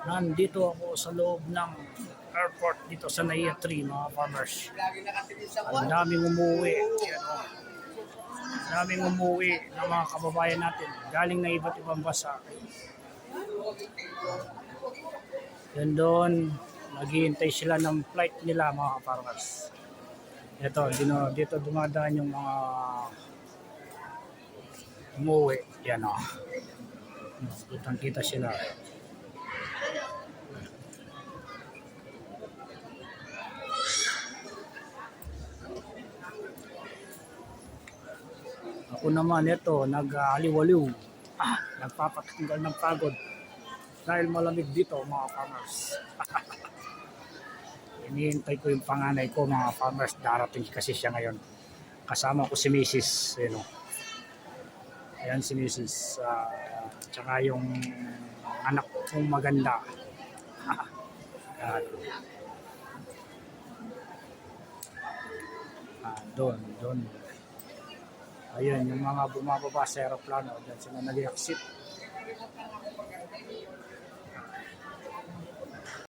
Nandito ako sa loob ng airport dito sa Naiya 3 mga farmers. Ang daming umuwi. Yan, oh. Ang daming umuwi ng mga kababayan natin galing na iba't ibang bansa. Yan doon, naghihintay sila ng flight nila mga farmers. Ito, dito dumadaan yung mga umuwi. Yan o. Kitang-kita sila. Ako naman ito, nag-aliwaliw. Nagpapatanggal ng pagod. Dahil malamig dito mga farmers. Hinihintay ko yung panganay ko mga farmers. Darating kasi siya ngayon. Kasama ko si Mrs. Ayan si Mrs. Tsaka yung anak kong maganda. Doon. Ayun, yung mga bumababa sa aeroplano. Diyan sila nag-exit.